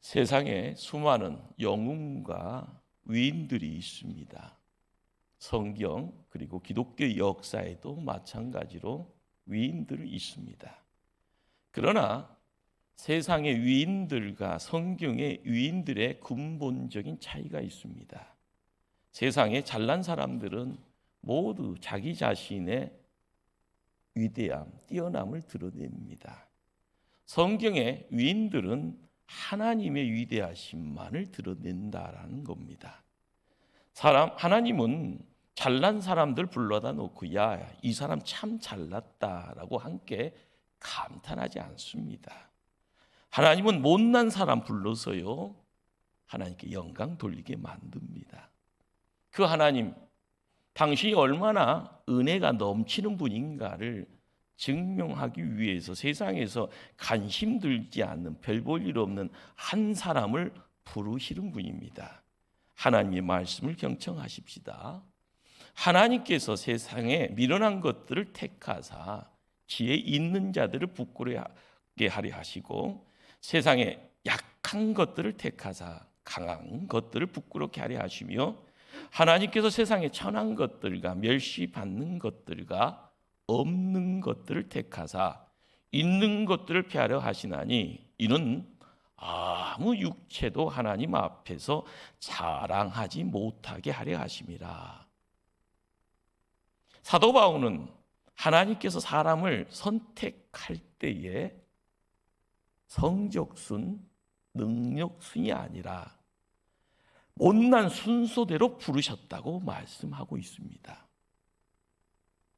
세상에 수많은 영웅과 위인들이 있습니다. 성경 그리고 기독교 역사에도 마찬가지로 위인들이 있습니다. 그러나 세상의 위인들과 성경의 위인들의 근본적인 차이가 있습니다. 세상에 잘난 사람들은 모두 자기 자신의 위대함, 뛰어남을 드러냅니다. 성경의 위인들은 하나님의 위대하심만을 드러낸다라는 겁니다. 하나님은 잘난 사람들 불러다 놓고 야, 이 사람 참 잘났다라고 함께 감탄하지 않습니다. 하나님은 못난 사람 불러서요, 하나님께 영광 돌리게 만듭니다. 그 하나님, 당신이 얼마나 은혜가 넘치는 분인가를 증명하기 위해서 세상에서 관심 들지 않는 별 볼 일 없는 한 사람을 부르시는 분입니다. 하나님의 말씀을 경청하십시다. 하나님께서 세상에 미련한 것들을 택하사 지혜 있는 자들을 부끄러워하게 하려 하시고 세상에 약한 것들을 택하사 강한 것들을 부끄럽게 하려 하시며 하나님께서 세상에 천한 것들과 멸시받는 것들과 없는 것들을 택하사 있는 것들을 피하려 하시나니 이는 아무 육체도 하나님 앞에서 자랑하지 못하게 하려 하심이라. 사도 바울은 하나님께서 사람을 선택할 때에 성적순, 능력순이 아니라 못난 순서대로 부르셨다고 말씀하고 있습니다.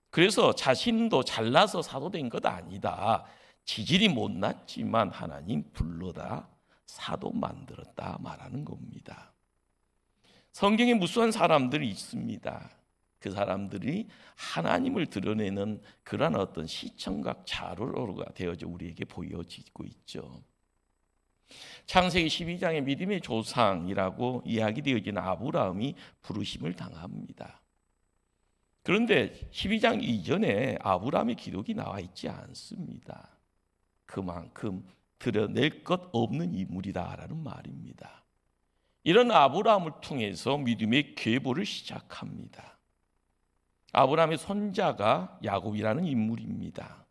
그래서 자신도 잘나서 사도된 것 아니다. 지질이 못났지만 하나님 불러다 사도 만들었다 말하는 겁니다. 성경에 무수한 사람들이 있습니다. 그 사람들이 하나님을 드러내는 그러한 어떤 시청각 자료가 되어져 우리에게 보여지고 있죠. 창세기 12장의 믿음의 조상이라고 이야기되어지는 아브라함이 부르심을 당합니다. 그런데 12장 이전에 아브라함의 기록이 나와 있지 않습니다. 그만큼 드러낼 것 없는 인물이다라는 말입니다. 이런 아브라함을 통해서 믿음의 계보를 시작합니다. 아브라함의 손자가 야곱이라는 인물입니다.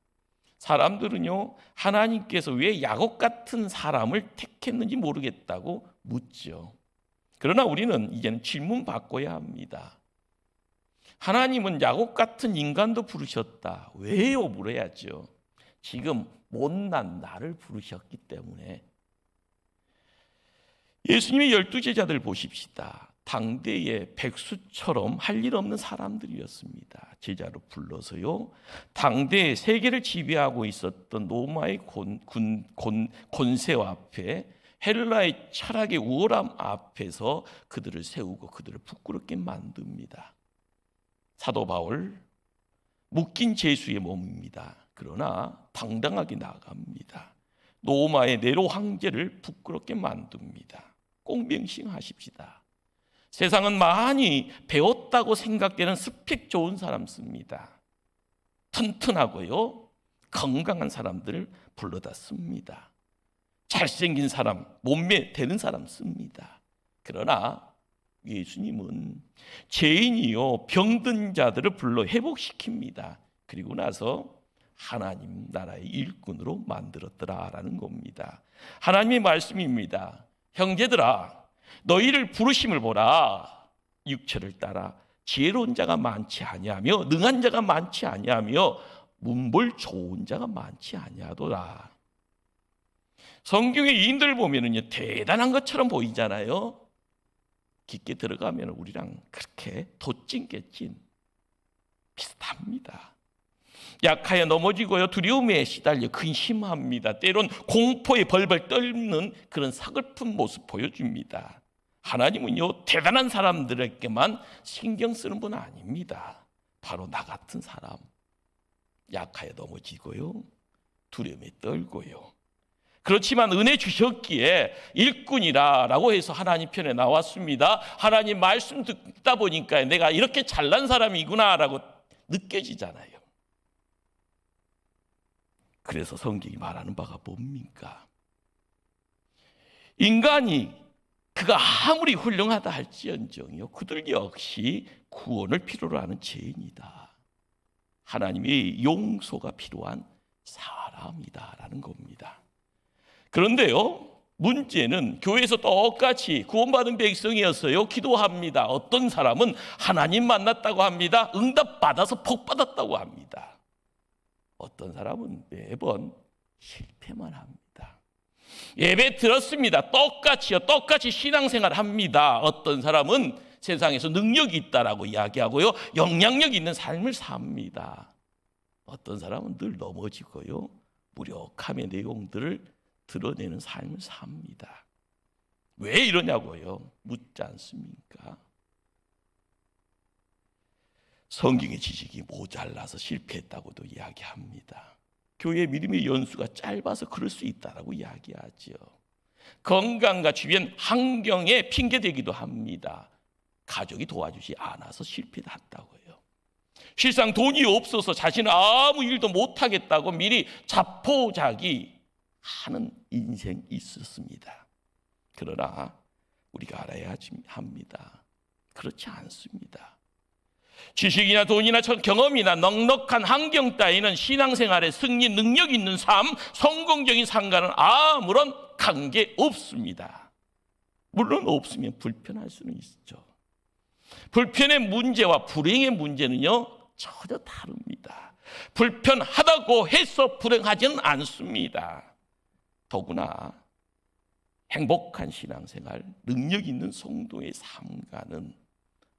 사람들은요, 하나님께서 왜 야곱 같은 사람을 택했는지 모르겠다고 묻죠. 그러나 우리는 이제는 질문 바꿔야 합니다. 하나님은 야곱 같은 인간도 부르셨다. 왜요? 물어야죠. 지금 못난 나를 부르셨기 때문에. 예수님의 12제자들 보십시다. 당대의 백수처럼 할 일 없는 사람들이었습니다. 제자로 불러서요, 당대 세계를 지배하고 있었던 로마의 권세와 앞에, 헬라의 철학의 우월함 앞에서 그들을 세우고 그들을 부끄럽게 만듭니다. 사도 바울, 묶인 죄수의 몸입니다. 그러나 당당하게 나갑니다. 로마의 네로 황제를 부끄럽게 만듭니다. 꽁병싱하십시다. 세상은 많이 배웠다고 생각되는 스펙 좋은 사람 씁니다. 튼튼하고요, 건강한 사람들을 불러다 씁니다. 잘생긴 사람, 몸매 되는 사람 씁니다. 그러나 예수님은 죄인이요 병든 자들을 불러 회복시킵니다. 그리고 나서 하나님 나라의 일꾼으로 만들었더라라는 겁니다. 하나님의 말씀입니다. 형제들아, 너희를 부르심을 보라. 육체를 따라 지혜로운 자가 많지 아니하며 능한 자가 많지 아니하며 문벌 좋은 자가 많지 아니하도다. 성경의 이인들을 보면은요, 대단한 것처럼 보이잖아요. 깊게 들어가면 우리랑 그렇게 도찐개찐 비슷합니다. 약하여 넘어지고요, 두려움에 시달려 근심합니다. 때론 공포에 벌벌 떨는 그런 서글픈 모습 보여줍니다. 하나님은요, 대단한 사람들에게만 신경 쓰는 분 아닙니다. 바로 나 같은 사람, 약하여 넘어지고요, 두려움에 떨고요, 그렇지만 은혜 주셨기에 일꾼이라고 해서 하나님 편에 나왔습니다. 하나님 말씀 듣다 보니까 내가 이렇게 잘난 사람이구나라고 느껴지잖아요. 그래서 성경이 말하는 바가 뭡니까? 인간이 그가 아무리 훌륭하다 할지언정요, 그들 역시 구원을 필요로 하는 죄인이다. 하나님의 용서가 필요한 사람이다라는 겁니다. 그런데요, 문제는 교회에서 똑같이 구원받은 백성이었어요. 기도합니다. 어떤 사람은 하나님 만났다고 합니다. 응답받아서 복 받았다고 합니다. 어떤 사람은 매번 실패만 합니다. 예배 들었습니다. 똑같이 신앙생활 합니다. 어떤 사람은 세상에서 능력이 있다라고 이야기하고요, 영향력 있는 삶을 삽니다. 어떤 사람은 늘 넘어지고요, 무력함의 내용들을 드러내는 삶을 삽니다. 왜 이러냐고요? 묻지 않습니까? 성경의 지식이 모자라서 실패했다고도 이야기합니다. 교회 믿음의 연수가 짧아서 그럴 수 있다라고 이야기하죠. 건강과 주변 환경에 핑계대기도 합니다. 가족이 도와주지 않아서 실패했다고요. 실상 돈이 없어서 자신은 아무 일도 못하겠다고 미리 자포자기 하는 인생이 있었습니다. 그러나 우리가 알아야 합니다. 그렇지 않습니다. 지식이나 돈이나 경험이나 넉넉한 환경 따위는 신앙생활의 승리, 능력 있는 삶, 성공적인 상과는 아무런 관계 없습니다. 물론 없으면 불편할 수는 있죠. 불편의 문제와 불행의 문제는요, 전혀 다릅니다. 불편하다고 해서 불행하지는 않습니다. 더구나 행복한 신앙생활, 능력 있는 성도의 삶과는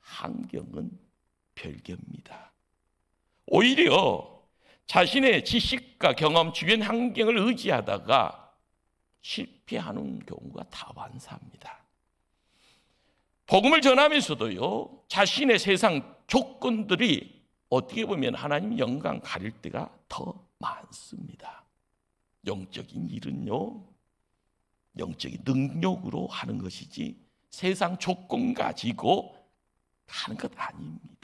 환경은 별개입니다. 오히려 자신의 지식과 경험, 주변 환경을 의지하다가 실패하는 경우가 다반사입니다. 복음을 전하면서도요, 자신의 세상 조건들이 어떻게 보면 하나님 영광 가릴 때가 더 많습니다. 영적인 일은요, 영적인 능력으로 하는 것이지 세상 조건 가지고 하는 것 아닙니다.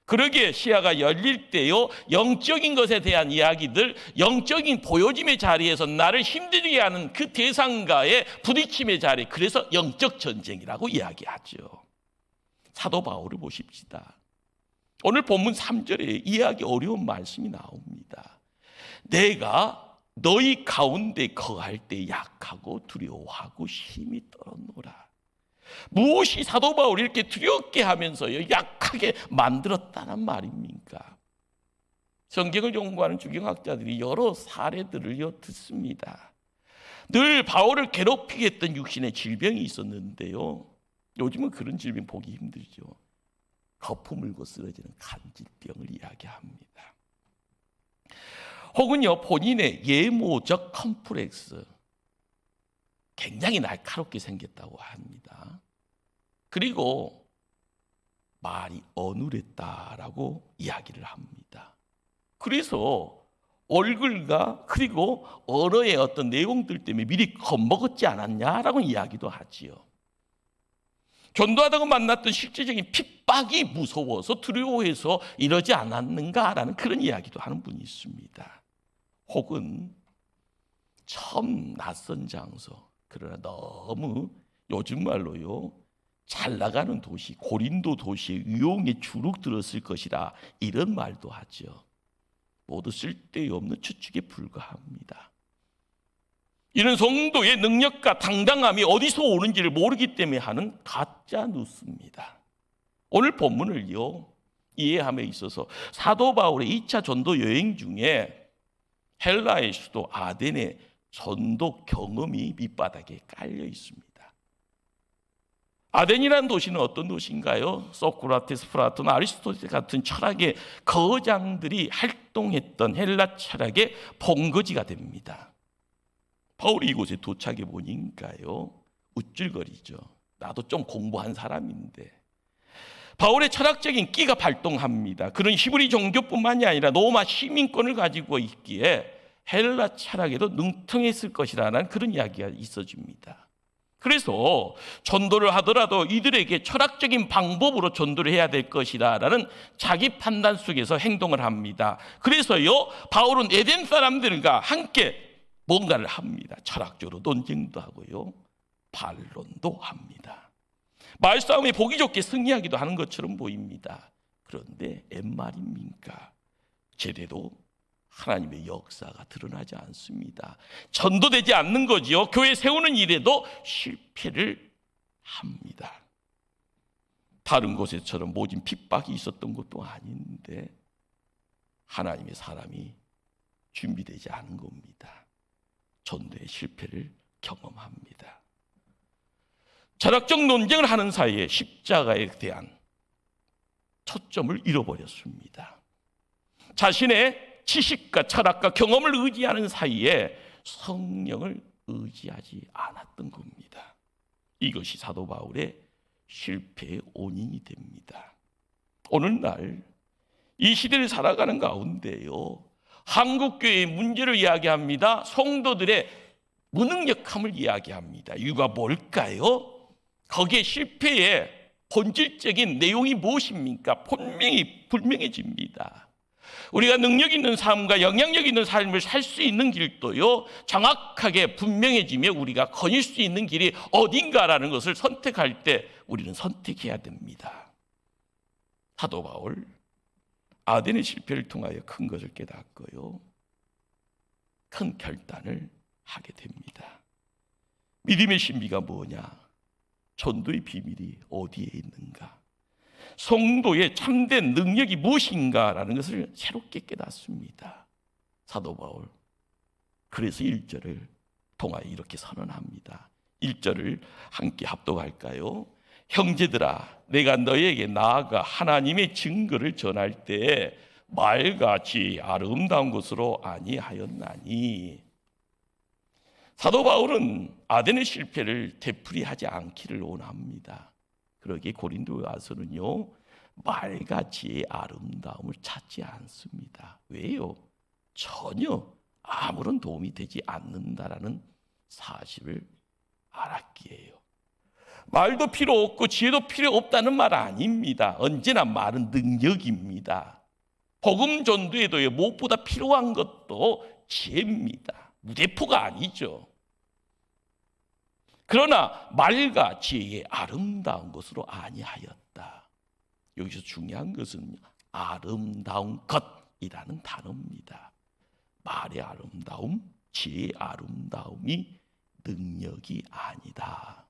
그러기에 시야가 열릴 때요, 영적인 것에 대한 이야기들, 영적인 보여짐의 자리에서 나를 힘들게 하는 그 대상과의 부딪힘의 자리, 그래서 영적 전쟁이라고 이야기하죠. 사도 바울을 보십시다. 오늘 본문 3절에 이해하기 어려운 말씀이 나옵니다. 내가 너희 가운데 거할 때 약하고 두려워하고 힘이 떨어노라. 무엇이 사도 바울이 이렇게 두렵게 하면서요, 약하게 만들었다는 말입니까? 성경을 연구하는 주경학자들이 여러 사례들을 듣습니다. 늘 바울을 괴롭히게 했던 육신의 질병이 있었는데요, 요즘은 그런 질병 보기 힘들죠. 거품 물고 쓰러지는 간질병을 이야기합니다. 혹은요, 본인의 예모적 컴플렉스, 굉장히 날카롭게 생겼다고 합니다. 그리고 말이 어눌했다라고 이야기를 합니다. 그래서 얼굴과 그리고 언어의 어떤 내용들 때문에 미리 겁먹었지 않았냐라고 이야기도 하지요. 전도하다가 만났던 실제적인 핍박이 무서워서 두려워해서 이러지 않았는가라는 그런 이야기도 하는 분이 있습니다. 혹은 처음 낯선 장소, 그러나 너무 요즘 말로요, 잘 나가는 도시, 고린도 도시의 위용에 주눅 들었을 것이라 이런 말도 하죠. 모두 쓸데없는 추측에 불과합니다. 이는 성도의 능력과 당당함이 어디서 오는지를 모르기 때문에 하는 가짜 뉴스입니다. 오늘 본문을요, 이해함에 있어서 사도 바울의 2차 전도 여행 중에 헬라의 수도 아덴의 전도 경험이 밑바닥에 깔려 있습니다. 아덴이라는 도시는 어떤 도시인가요? 소크라테스, 플라톤, 아리스토텔 같은 철학의 거장들이 활동했던 헬라 철학의 본거지가 됩니다. 바울이 이곳에 도착해 보니까요, 우쭐거리죠. 나도 좀 공부한 사람인데. 바울의 철학적인 끼가 발동합니다. 그런 히브리 종교뿐만이 아니라 로마 시민권을 가지고 있기에 헬라 철학에도 능통했을 것이라는 그런 이야기가 있어집니다. 그래서 전도를 하더라도 이들에게 철학적인 방법으로 전도를 해야 될 것이라는 자기 판단 속에서 행동을 합니다. 그래서요, 바울은 에덴 사람들과 함께 뭔가를 합니다. 철학적으로 논쟁도 하고요, 반론도 합니다. 말싸움에 보기 좋게 승리하기도 하는 것처럼 보입니다. 그런데 웬말입니까? 제대로 하나님의 역사가 드러나지 않습니다. 전도되지 않는 거지요. 교회 세우는 일에도 실패를 합니다. 다른 곳에처럼 모진 핍박이 있었던 것도 아닌데 하나님의 사람이 준비되지 않은 겁니다. 전도의 실패를 경험합니다. 철학적 논쟁을 하는 사이에 십자가에 대한 초점을 잃어버렸습니다. 자신의 지식과 철학과 경험을 의지하는 사이에 성령을 의지하지 않았던 겁니다. 이것이 사도 바울의 실패의 원인이 됩니다. 오늘날 이 시대를 살아가는 가운데요, 한국교회의 문제를 이야기합니다. 성도들의 무능력함을 이야기합니다. 이유가 뭘까요? 거기에 실패의 본질적인 내용이 무엇입니까? 분명히 불명해집니다. 우리가 능력 있는 삶과 영향력 있는 삶을 살 수 있는 길도요, 정확하게 분명해지며 우리가 거닐 수 있는 길이 어딘가라는 것을 선택할 때 우리는 선택해야 됩니다. 사도 바울, 아덴의 실패를 통하여 큰 것을 깨닫고요, 큰 결단을 하게 됩니다. 믿음의 신비가 뭐냐? 전도의 비밀이 어디에 있는가? 성도의 참된 능력이 무엇인가라는 것을 새롭게 깨닫습니다. 사도 바울, 그래서 1절을 통하여 이렇게 선언합니다. 1절을 함께 합독할까요? 형제들아, 내가 너희에게 나아가 하나님의 증거를 전할 때에 말같이 아름다운 것으로 아니하였나니. 사도 바울은 아덴의 실패를 되풀이하지 않기를 원합니다. 그러기에 고린도에 와서는요, 말같이 아름다움을 찾지 않습니다. 왜요? 전혀 아무런 도움이 되지 않는다라는 사실을 알았기에요. 말도 필요 없고 지혜도 필요 없다는 말 아닙니다. 언제나 말은 능력입니다. 복음 전도에도요, 무엇보다 필요한 것도 지혜입니다. 무대포가 아니죠. 그러나 말과 지혜의 아름다운 것으로 아니하였다. 여기서 중요한 것은 아름다운 것이라는 단어입니다. 말의 아름다움, 지혜의 아름다움이 능력이 아니다.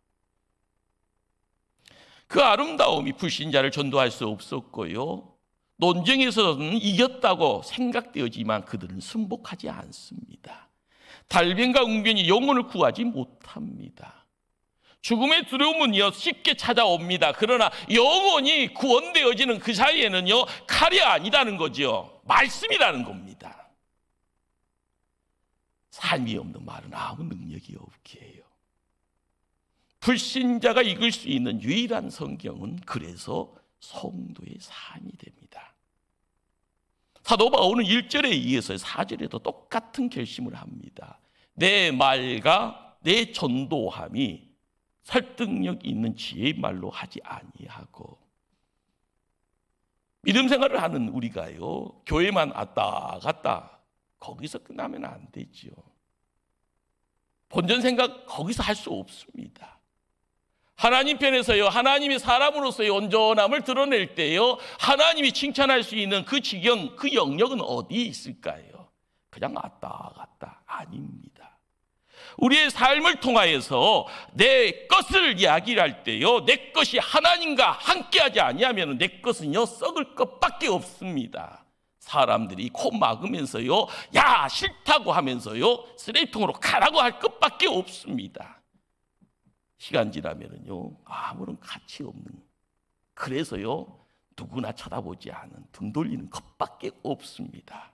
그 아름다움이 불신자를 전도할 수 없었고요, 논쟁에서는 이겼다고 생각되었지만 그들은 승복하지 않습니다. 달변과 웅변이 영혼을 구하지 못합니다. 죽음의 두려움은요, 쉽게 찾아옵니다. 그러나 영혼이 구원되어지는 그 사이에는요, 칼이 아니다는 거죠. 말씀이라는 겁니다. 삶이 없는 말은 아무 능력이 없게 해요. 불신자가 읽을 수 있는 유일한 성경은 그래서 성도의 삶이 됩니다. 사도 바울은 1절에 이어서 4절에도 똑같은 결심을 합니다. 내 말과 내 전도함이 설득력 있는 지혜의 말로 하지 아니하고. 믿음 생활을 하는 우리가요, 교회만 왔다 갔다 거기서 끝나면 안 되죠. 본전 생각 거기서 할 수 없습니다. 하나님 편에서요, 하나님의 사람으로서의 온전함을 드러낼 때요, 하나님이 칭찬할 수 있는 그 지경, 그 영역은 어디에 있을까요? 그냥 왔다 갔다 아닙니다. 우리의 삶을 통하여서 내 것을 이야기할 때요, 내 것이 하나님과 함께하지 아니하면 내 것은요, 썩을 것밖에 없습니다. 사람들이 코 막으면서요, 야 싫다고 하면서요, 쓰레기통으로 가라고 할 것밖에 없습니다. 시간 지나면은요, 아무런 가치 없는, 그래서요, 누구나 쳐다보지 않은 등 돌리는 것밖에 없습니다.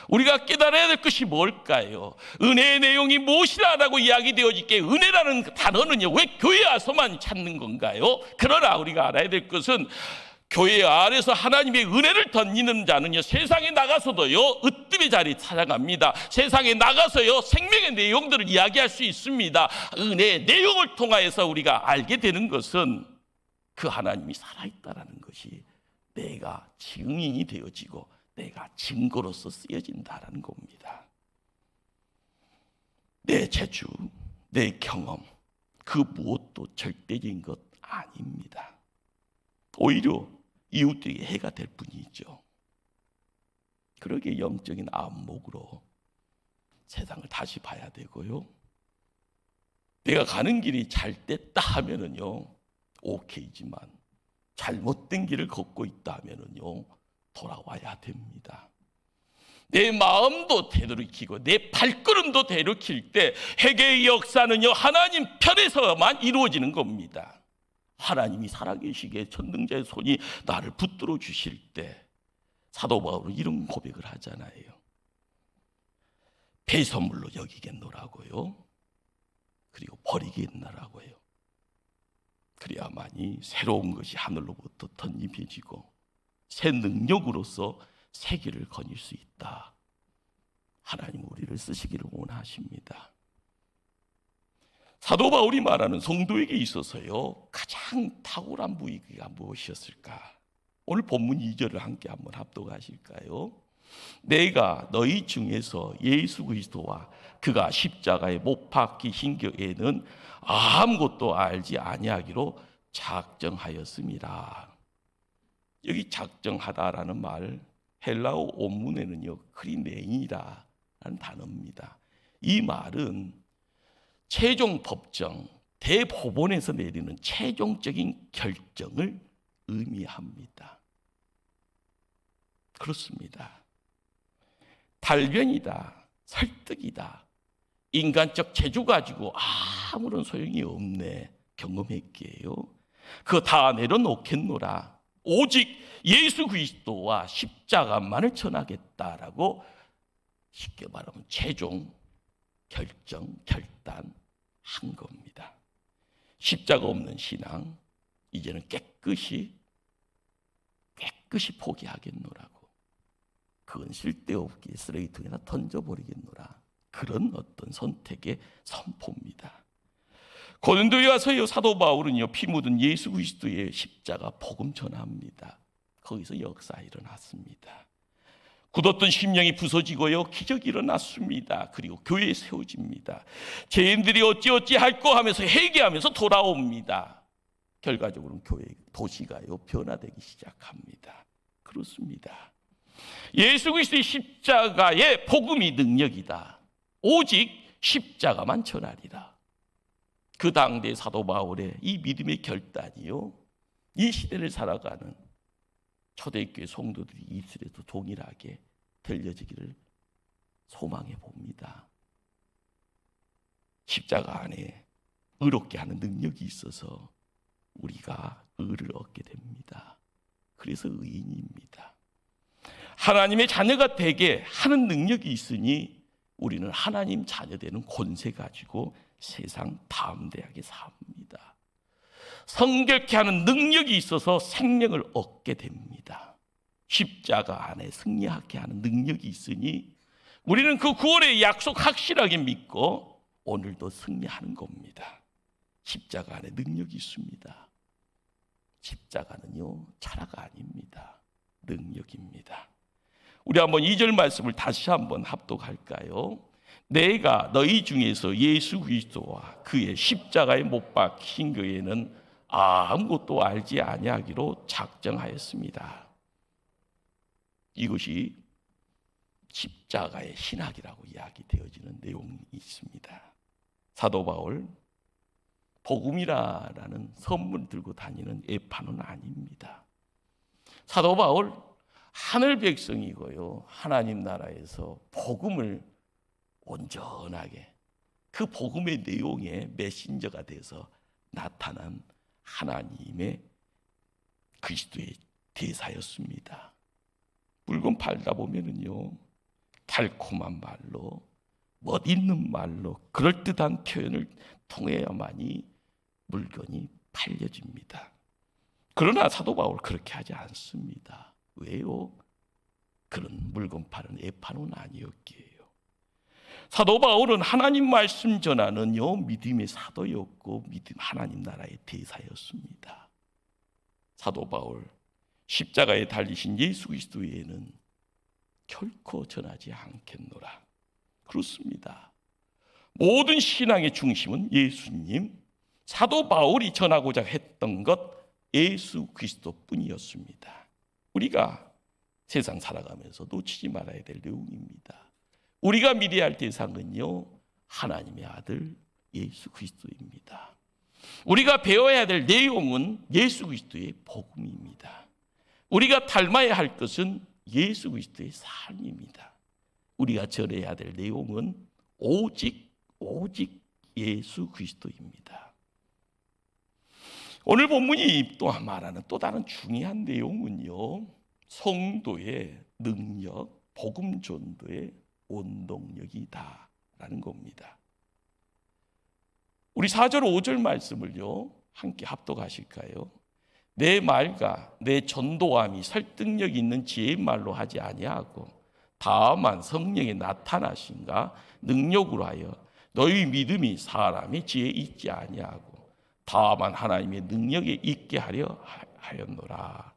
우리가 깨달아야 될 것이 뭘까요? 은혜의 내용이 무엇이라고 이야기되어지게 은혜라는 단어는요, 왜 교회 와서만 찾는 건가요? 그러나 우리가 알아야 될 것은 교회 안에서 하나님의 은혜를 던지는 자는요, 세상에 나가서도요, 으뜸의 자리에 찾아갑니다. 세상에 나가서요, 생명의 내용들을 이야기할 수 있습니다. 은혜의 내용을 통하여서 우리가 알게 되는 것은 그 하나님이 살아있다라는 것이 내가 증인이 되어지고 내가 증거로서 쓰여진다라는 겁니다. 내 재주, 내 경험, 그 무엇도 절대적인 것 아닙니다. 오히려 이웃들에게 해가 될 뿐이죠. 그러기에 영적인 안목으로 세상을 다시 봐야 되고요. 내가 가는 길이 잘 됐다 하면은요, 오케이지만 잘못된 길을 걷고 있다 하면은요, 돌아와야 됩니다. 내 마음도 되돌이키고 내 발걸음도 되돌이킬 때 회개의 역사는요, 하나님 편에서만 이루어지는 겁니다. 하나님이 살아계시기에 천능자의 손이 나를 붙들어 주실 때 사도 바울은 이런 고백을 하잖아요. 배선물로 여기겠노라고요. 그리고 버리겠노라고요. 그래야만이 새로운 것이 하늘로부터 덧입혀지고 새 능력으로서 세계를 거닐 수 있다. 하나님 우리를 쓰시기를 원하십니다. 사도 바울이 말하는 성도에게 있어서요, 가장 탁월한 부위가 무엇이었을까? 오늘 본문 2절을 함께 한번 합독하실까요? 내가 너희 중에서 예수 그리스도와 그가 십자가에 못 박히신 교에는 아무것도 알지 아니하기로 작정하였습니다. 여기 작정하다라는 말, 헬라어 원문에는요, 크리네인이라는 단어입니다. 이 말은 최종 법정, 대법원에서 내리는 최종적인 결정을 의미합니다. 그렇습니다. 달변이다, 설득이다, 인간적 재주 가지고 아무런 소용이 없네, 경험했기에요. 그거 다 내려놓겠노라. 오직 예수 그리스도와 십자가만을 전하겠다라고 쉽게 말하면 최종 결정, 결단한 겁니다. 십자가 없는 신앙, 이제는 깨끗이 포기하겠노라고. 그건 쓸데없기에 쓰레기통에다 던져버리겠노라. 그런 어떤 선택의 선포입니다. 고린도에 와서요, 사도 바울은요, 피 묻은 예수 그리스도의 십자가 복음 전합니다. 거기서 역사 일어났습니다. 굳었던 심령이 부서지고요, 기적이 일어났습니다. 그리고 교회에 세워집니다. 죄인들이 어찌어찌 할꼬 하면서 회개하면서 돌아옵니다. 결과적으로는 교회 도시가요, 변화되기 시작합니다. 그렇습니다. 예수 그리스도의 십자가의 복음이 능력이다. 오직 십자가만 전하리라. 그 당대 사도 바울의 이 믿음의 결단이요, 이 시대를 살아가는 초대교회 성도들이 입술에도 동일하게 들려지기를 소망해 봅니다. 십자가 안에 의롭게 하는 능력이 있어서 우리가 의를 얻게 됩니다. 그래서 의인입니다. 하나님의 자녀가 되게 하는 능력이 있으니 우리는 하나님 자녀되는 권세 가지고 세상 담대하게 삽니다. 성결케 하는 능력이 있어서 생명을 얻게 됩니다. 십자가 안에 승리하게 하는 능력이 있으니 우리는 그 구원의 약속 확실하게 믿고 오늘도 승리하는 겁니다. 십자가 안에 능력이 있습니다. 십자가는요, 철학 아닙니다. 능력입니다. 우리 한번 2절 말씀을 다시 한번 합독할까요? 내가 너희 중에서 예수 그리스도와 그의 십자가에 못 박힌 교에는 아무것도 알지 아니하기로 작정하였습니다. 이것이 십자가의 신학이라고 이야기되어지는 내용이 있습니다. 사도 바울, 복음이라는 선물 들고 다니는 에파는 아닙니다. 사도 바울, 하늘 백성이고요, 하나님 나라에서 복음을 온전하게 그 복음의 내용의 메신저가 돼서 나타난 하나님의 그리스도의 대사였습니다. 물건 팔다 보면은요, 달콤한 말로, 멋있는 말로, 그럴듯한 표현을 통해야만이 물건이 팔려집니다. 그러나 사도 바울 그렇게 하지 않습니다. 왜요? 그런 물건 파는 에파는 아니었기에요. 사도 바울은 하나님 말씀 전하는요, 믿음의 사도였고 믿음 하나님 나라의 대사였습니다. 사도 바울, 십자가에 달리신 예수 그리스도 외에는 결코 전하지 않겠노라. 그렇습니다. 모든 신앙의 중심은 예수님, 사도 바울이 전하고자 했던 것 예수 그리스도뿐이었습니다. 우리가 세상 살아가면서 놓치지 말아야 될 내용입니다. 우리가 믿어야 할 대상은요, 하나님의 아들 예수 그리스도입니다. 우리가 배워야 될 내용은 예수 그리스도의 복음입니다. 우리가 닮아야 할 것은 예수 그리스도의 삶입니다. 우리가 전해야 될 내용은 오직 예수 그리스도입니다. 오늘 본문이 또한 말하는 또 다른 중요한 내용은요, 성도의 능력, 복음 전도의 원동력이다라는 겁니다. 우리 4절 5절 말씀을요 함께 합독하실까요? 내 말과 내 전도함이 설득력 있는 지혜의 말로 하지 아니하고 다만 성령의 나타나심과 능력으로 하여 너희 믿음이 사람의 지혜에 있지 아니하고 다만 하나님의 능력에 있게 하였노라.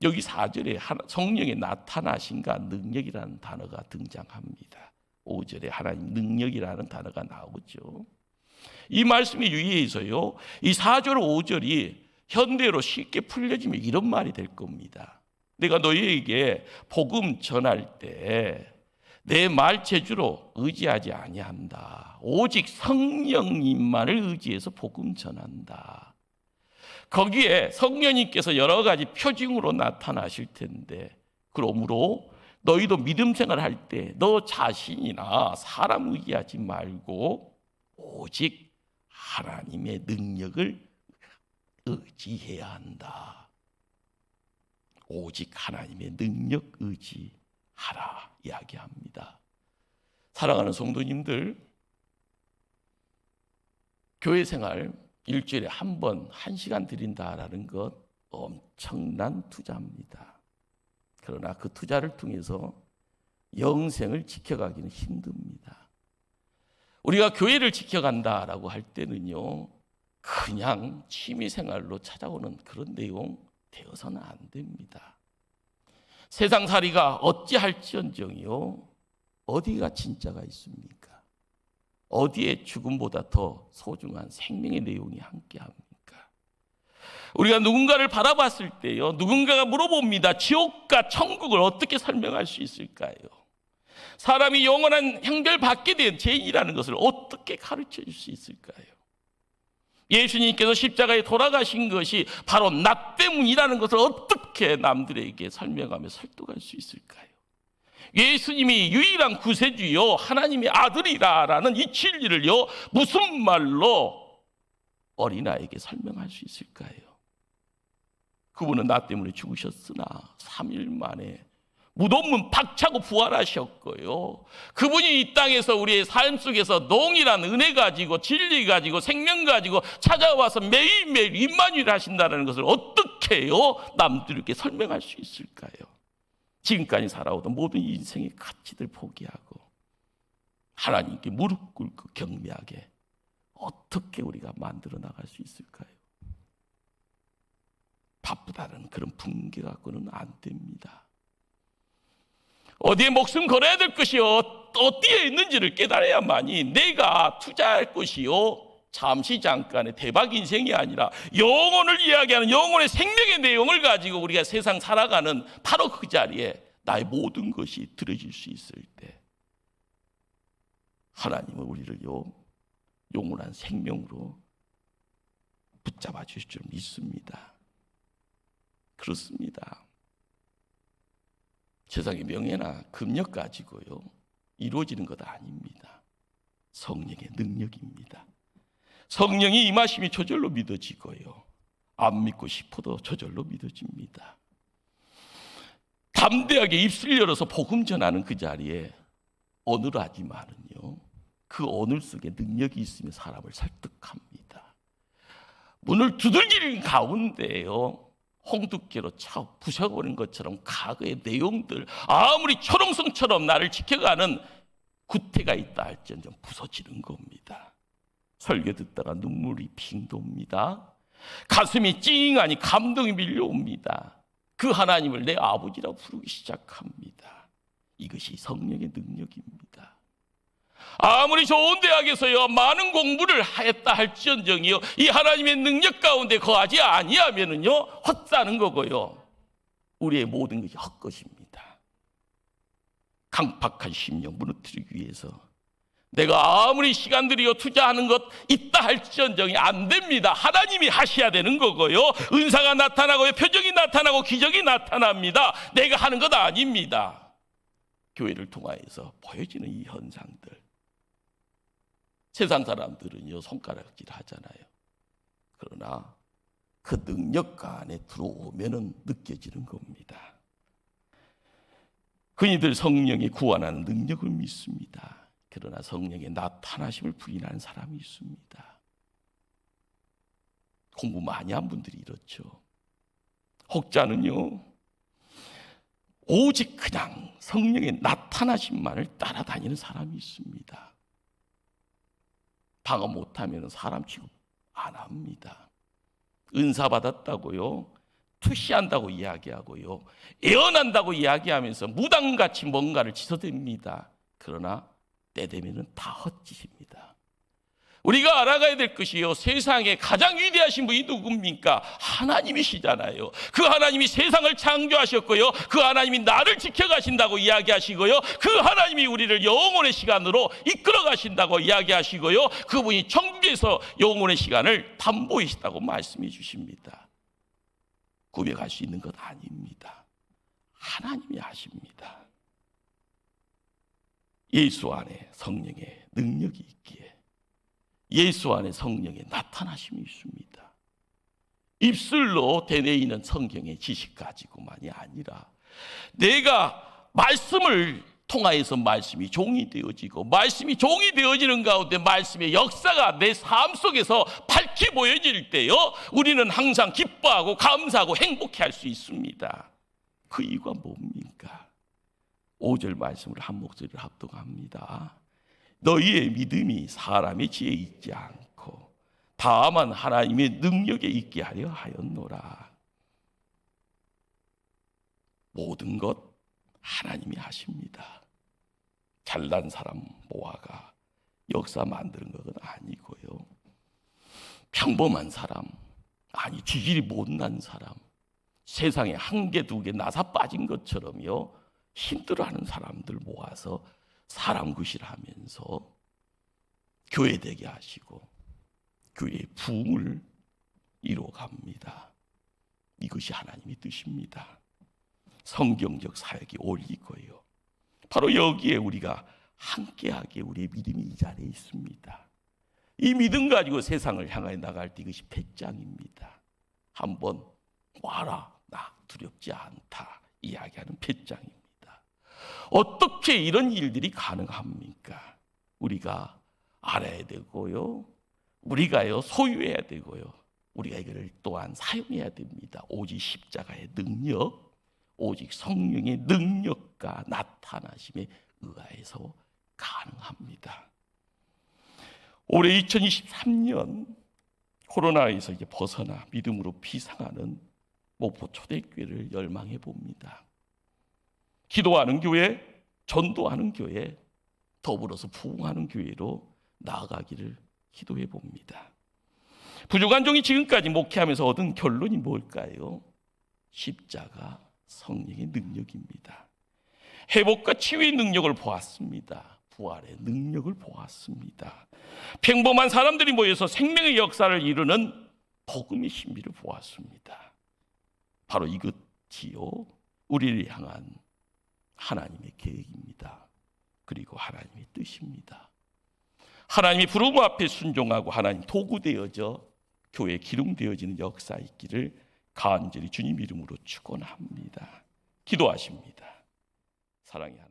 여기 4절에 성령의 나타나심과 능력이라는 단어가 등장합니다. 5절에 하나님 능력이라는 단어가 나오죠. 이 말씀에 유의해서요, 이 4절 5절이 현대로 쉽게 풀려지면 이런 말이 될 겁니다. 내가 너희에게 복음 전할 때 내 말체주로 의지하지 아니한다. 오직 성령님만을 의지해서 복음 전한다. 거기에 성령님께서 여러 가지 표징으로 나타나실 텐데, 그러므로 너희도 믿음 생활할 때 너 자신이나 사람 의지하지 말고 오직 하나님의 능력을 의지해야 한다. 오직 하나님의 능력 의지하라 이야기합니다. 사랑하는 성도님들, 교회 생활 일주일에 한 번 1시간 드린다라는 것 엄청난 투자입니다. 그러나 그 투자를 통해서 영생을 지켜가기는 힘듭니다. 우리가 교회를 지켜간다라고 할 때는요, 그냥 취미생활로 찾아오는 그런 내용 되어서는 안 됩니다. 세상살이가 어찌할지언정이요, 어디가 진짜가 있습니까? 어디에 죽음보다 더 소중한 생명의 내용이 함께합니까? 우리가 누군가를 바라봤을 때요, 누군가가 물어봅니다. 지옥과 천국을 어떻게 설명할 수 있을까요? 사람이 영원한 형벌 받게 된 죄인이라는 것을 어떻게 가르쳐 줄 수 있을까요? 예수님께서 십자가에 돌아가신 것이 바로 나 때문이라는 것을 어떻게 남들에게 설명하며 설득할 수 있을까요? 예수님이 유일한 구세주요 하나님의 아들이라는 이 진리를요 무슨 말로 어린아이에게 설명할 수 있을까요? 그분은 나 때문에 죽으셨으나 3일 만에 무덤문 박차고 부활하셨고요, 그분이 이 땅에서 우리의 삶 속에서 농이란 은혜 가지고 진리 가지고 생명 가지고 찾아와서 매일매일 임마누엘 하신다는 것을 어떻게 남들에게 설명할 수 있을까요? 지금까지 살아오던 모든 인생의 가치들 포기하고 하나님께 무릎 꿇고 경배하게 어떻게 우리가 만들어 나갈 수 있을까요? 바쁘다는 그런 분개 갖고는 안 됩니다. 어디에 목숨 걸어야 될 것이요, 어디에 있는지를 깨달아야만이 내가 투자할 것이요, 잠시 잠깐의 대박 인생이 아니라 영혼을 이야기하는 영혼의 생명의 내용을 가지고 우리가 세상 살아가는 바로 그 자리에 나의 모든 것이 들어질 수 있을 때 하나님은 우리를요 영원한 생명으로 붙잡아 주실 줄 믿습니다. 그렇습니다. 세상의 명예나 금력 가지고요 이루어지는 것 아닙니다. 성령의 능력입니다. 성령이 임하심이 저절로 믿어지고요, 안 믿고 싶어도 저절로 믿어집니다. 담대하게 입술 열어서 복음 전하는 그 자리에 어눌하지만은요 그 어눌 속에 능력이 있으면 사람을 설득합니다. 문을 두들기는 가운데요 홍두깨로 차 부셔버린 것처럼 과거의 내용들, 아무리 초롱성처럼 나를 지켜가는 구태가 있다 할지언정 부서지는 겁니다. 설교 듣다가 눈물이 핑 돕니다. 가슴이 찡하니 감동이 밀려옵니다. 그 하나님을 내 아버지라고 부르기 시작합니다. 이것이 성령의 능력입니다. 아무리 좋은 대학에서요 많은 공부를 했다 할지언정이요 이 하나님의 능력 가운데 거하지 아니하면은요 헛사는 거고요. 우리의 모든 것이 헛것입니다. 강팍한 심령 무너뜨리기 위해서 내가 아무리 시간 들여 투자하는 것 있다 할지언정이 안 됩니다. 하나님이 하셔야 되는 거고요. 은사가 나타나고요, 표적이 나타나고 기적이 나타납니다. 내가 하는 것 아닙니다. 교회를 통하여서 보여지는 이 현상들, 세상 사람들은요 손가락질 하잖아요. 그러나 그 능력가 안에 들어오면은 느껴지는 겁니다. 흔히들 성령이 구원하는 능력을 믿습니다. 그러나 성령의 나타나심을 부인하는 사람이 있습니다. 공부 많이 한 분들이 이렇죠. 혹자는요 오직 그냥 성령의 나타나심만을 따라다니는 사람이 있습니다. 방어 못하면 사람 취급 안 합니다. 은사 받았다고요 투시한다고 이야기하고요 예언한다고 이야기하면서 무당같이 뭔가를 지서댑니다. 그러나 때 되면은 다 헛짓입니다. 우리가 알아가야 될 것이요 세상에 가장 위대하신 분이 누굽니까? 하나님이시잖아요. 그 하나님이 세상을 창조하셨고요 그 하나님이 나를 지켜가신다고 이야기하시고요 그 하나님이 우리를 영혼의 시간으로 이끌어 가신다고 이야기하시고요 그분이 천국에서 영혼의 시간을 담보이시다고 말씀해 주십니다. 구별할 수 있는 것 아닙니다. 하나님이 하십니다. 예수 안에 성령의 능력이 있기에 예수 안에 성령의 나타나심이 있습니다. 입술로 되뇌이는 성경의 지식 가지고만이 아니라 내가 말씀을 통하여서 말씀이 종이 되어지고 말씀이 종이 되어지는 가운데 말씀의 역사가 내 삶 속에서 밝히 보여질 때요 우리는 항상 기뻐하고 감사하고 행복해할 수 있습니다. 그 이유가 뭡니까? 5절 말씀을 한 목소리로 합독합니다. 너희의 믿음이 사람의 지혜에 있지 않고 다만 하나님의 능력에 있게 하려 하였노라. 모든 것 하나님이 하십니다. 잘난 사람 모아가 역사 만드는 것은 아니고요 평범한 사람, 아니 지질이 못난 사람, 세상에 한 개 두 개 나사 빠진 것처럼요 힘들어하는 사람들 모아서 사람 구실하면서 교회 되게 하시고 교회의 부흥을 이루어갑니다. 이것이 하나님의 뜻입니다. 성경적 사역이 옳리고요 바로 여기에 우리가 함께하기에 우리의 믿음이 이 자리에 있습니다. 이 믿음 가지고 세상을 향하여 나갈 때 이것이 배짱입니다. 한번 와라 나 두렵지 않다 이야기하는 배짱입니다. 어떻게 이런 일들이 가능합니까? 우리가 알아야 되고요 우리가요 소유해야 되고요 우리가 이걸 또한 사용해야 됩니다. 오직 십자가의 능력, 오직 성령의 능력과 나타나심에 의하여서 가능합니다. 올해 2023년 코로나에서 이제 벗어나 믿음으로 비상하는 목포 초대교회를 열망해 봅니다. 기도하는 교회, 전도하는 교회, 더불어서 부흥하는 교회로 나아가기를 기도해 봅니다. 부족한 종이 지금까지 목회하면서 얻은 결론이 뭘까요? 십자가 성령의 능력입니다. 회복과 치유의 능력을 보았습니다. 부활의 능력을 보았습니다. 평범한 사람들이 모여서 생명의 역사를 이루는 복음의 신비를 보았습니다. 바로 이것이요 우리를 향한 하나님의 계획입니다. 그리고 하나님의 뜻입니다. 하나님의 부름 앞에 순종하고 하나님 도구되어져 교회에 기름되어지는 역사 있기를 간절히 주님 이름으로 축원합니다. 기도하십니다. 사랑의 하나님.